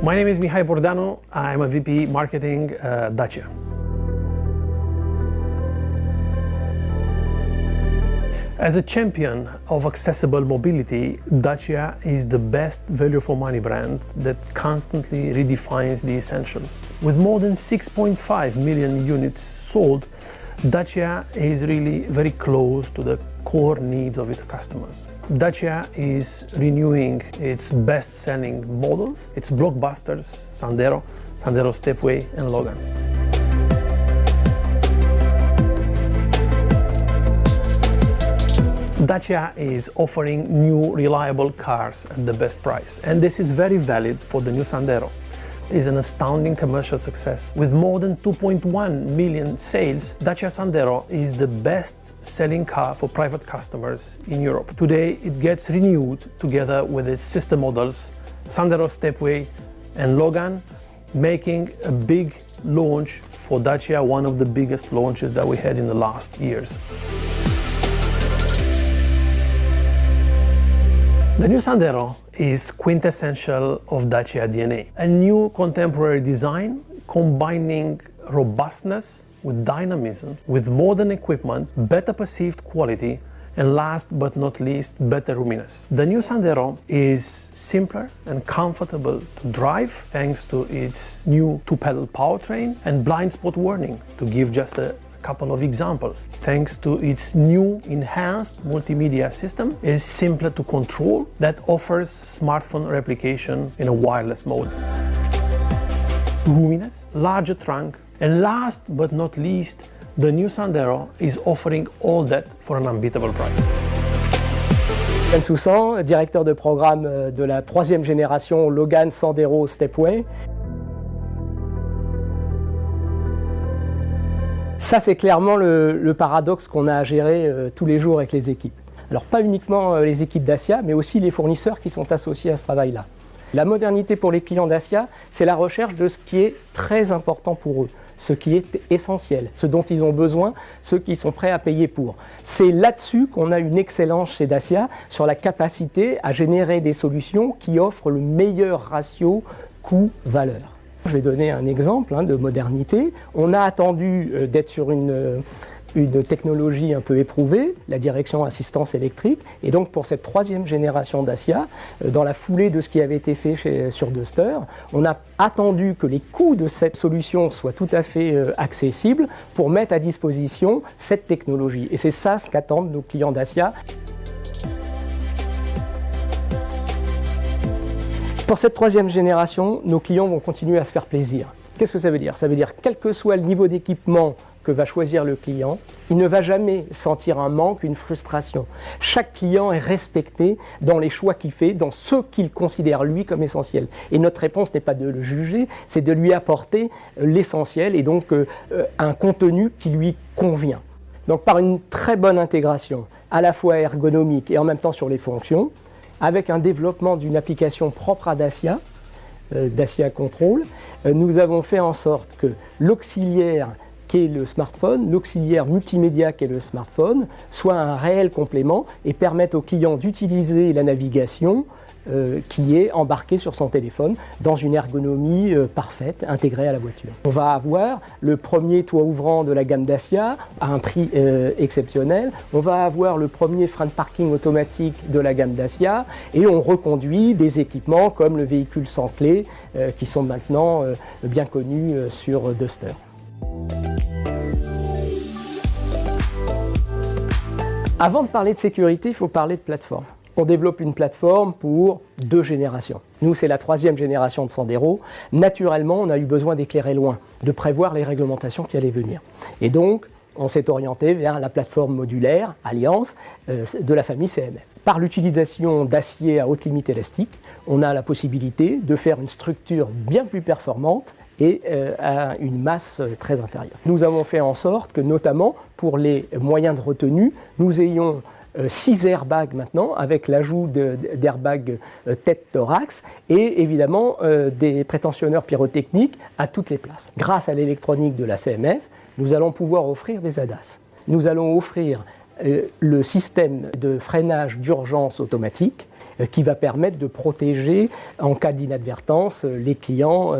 My name is Mihai Bordanu. I'm a VP Marketing Dacia. As a champion of accessible mobility, Dacia is the best value for money brand that constantly redefines the essentials. With more than 6.5 million units sold, Dacia is really very close to the core needs of its customers. Dacia is renewing its best-selling models, its blockbusters, Sandero, Sandero Stepway and Logan. Dacia is offering new reliable cars at the best price, and this is very valid for the new Sandero. It is an astounding commercial success. With more than 2.1 million sales, Dacia Sandero is the best-selling car for private customers in Europe. Today it gets renewed together with its sister models, Sandero Stepway and Logan, making a big launch for Dacia, one of the biggest launches that we had in the last years. The new Sandero is quintessential of Dacia DNA. A new contemporary design combining robustness with dynamism, with modern equipment, better perceived quality, and last but not least, better roominess. The new Sandero is simpler and comfortable to drive thanks to its new two-pedal powertrain and blind spot warning, to give just a couple of examples. Thanks to its new enhanced multimedia system, it is simpler to control, that offers smartphone replication in a wireless mode. Roominess, larger trunk, and last but not least, the new Sandero is offering all that for an unbeatable price. Yann Soussan, directeur de programme de la troisième génération Logan Sandero Stepway. Ça, c'est clairement le paradoxe qu'on a à gérer tous les jours avec les équipes. Alors, pas uniquement les équipes Dacia, mais aussi les fournisseurs qui sont associés à ce travail-là. La modernité pour les clients Dacia, c'est la recherche de ce qui est très important pour eux, ce qui est essentiel, ce dont ils ont besoin, ce qu'ils sont prêts à payer pour. C'est là-dessus qu'on a une excellence chez Dacia, sur la capacité à générer des solutions qui offrent le meilleur ratio coût-valeur. Je vais donner un exemple de modernité. On a attendu d'être sur une technologie un peu éprouvée, la direction assistance électrique, et donc pour cette troisième génération Dacia, dans la foulée de ce qui avait été fait sur Duster, on a attendu que les coûts de cette solution soient tout à fait accessibles pour mettre à disposition cette technologie. Et c'est ça ce qu'attendent nos clients Dacia. Pour cette troisième génération, nos clients vont continuer à se faire plaisir. Qu'est-ce que ça veut dire? Ça veut dire quel que soit le niveau d'équipement que va choisir le client, il ne va jamais sentir un manque, une frustration. Chaque client est respecté dans les choix qu'il fait, dans ce qu'il considère lui comme essentiel. Et notre réponse n'est pas de le juger, c'est de lui apporter l'essentiel et donc un contenu qui lui convient. Donc par une très bonne intégration, à la fois ergonomique et en même temps sur les fonctions, avec un développement d'une application propre à Dacia, Dacia Control, nous avons fait en sorte que l'auxiliaire qui est le smartphone, l'auxiliaire multimédia qui est le smartphone, soit un réel complément et permette au client d'utiliser la navigation qui est embarquée sur son téléphone dans une ergonomie parfaite, intégrée à la voiture. On va avoir le premier toit ouvrant de la gamme Dacia à un prix exceptionnel. On va avoir le premier frein de parking automatique de la gamme Dacia et on reconduit des équipements comme le véhicule sans clé qui sont maintenant bien connus sur Duster. Avant de parler de sécurité, il faut parler de plateforme. On développe une plateforme pour 2 générations. Nous, c'est la 3e génération de Sandero. Naturellement, on a eu besoin d'éclairer loin, de prévoir les réglementations qui allaient venir. Et donc, on s'est orienté vers la plateforme modulaire Alliance de la famille CMF. Par l'utilisation d'acier à haute limite élastique, on a la possibilité de faire une structure bien plus performante et à une masse très inférieure. Nous avons fait en sorte que, notamment pour les moyens de retenue, nous ayons 6 airbags maintenant, avec l'ajout d'airbags tête-thorax et évidemment des prétensionneurs pyrotechniques à toutes les places. Grâce à l'électronique de la CMF, nous allons pouvoir offrir des ADAS. Nous allons offrir le système de freinage d'urgence automatique qui va permettre de protéger en cas d'inadvertance les clients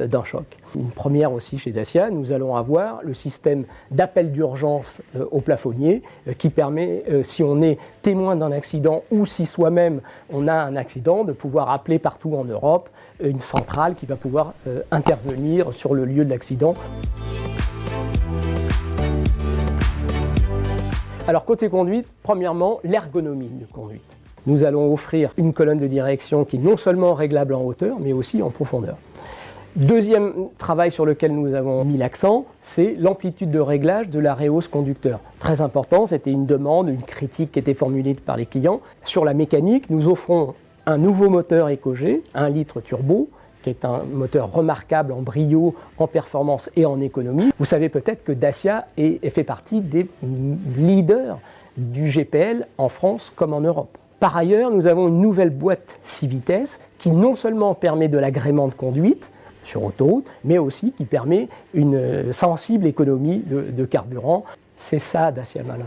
d'un choc. Une première aussi chez Dacia, nous allons avoir le système d'appel d'urgence au plafonnier qui permet, si on est témoin d'un accident ou si soi-même on a un accident, de pouvoir appeler partout en Europe une centrale qui va pouvoir intervenir sur le lieu de l'accident. Alors côté conduite, premièrement, l'ergonomie de conduite. Nous allons offrir une colonne de direction qui est non seulement réglable en hauteur, mais aussi en profondeur. Deuxième travail sur lequel nous avons mis l'accent, c'est l'amplitude de réglage de l'arrêt hausse conducteur. Très important, c'était une demande, une critique qui était formulée par les clients. Sur la mécanique, nous offrons un nouveau moteur EcoG, 1 litre turbo, qui est un moteur remarquable en brio, en performance et en économie. Vous savez peut-être que Dacia fait partie des leaders du GPL en France comme en Europe. Par ailleurs, nous avons une nouvelle boîte 6 vitesses qui non seulement permet de l'agrément de conduite sur autoroute, mais aussi qui permet une sensible économie de carburant. C'est ça Dacia Malin.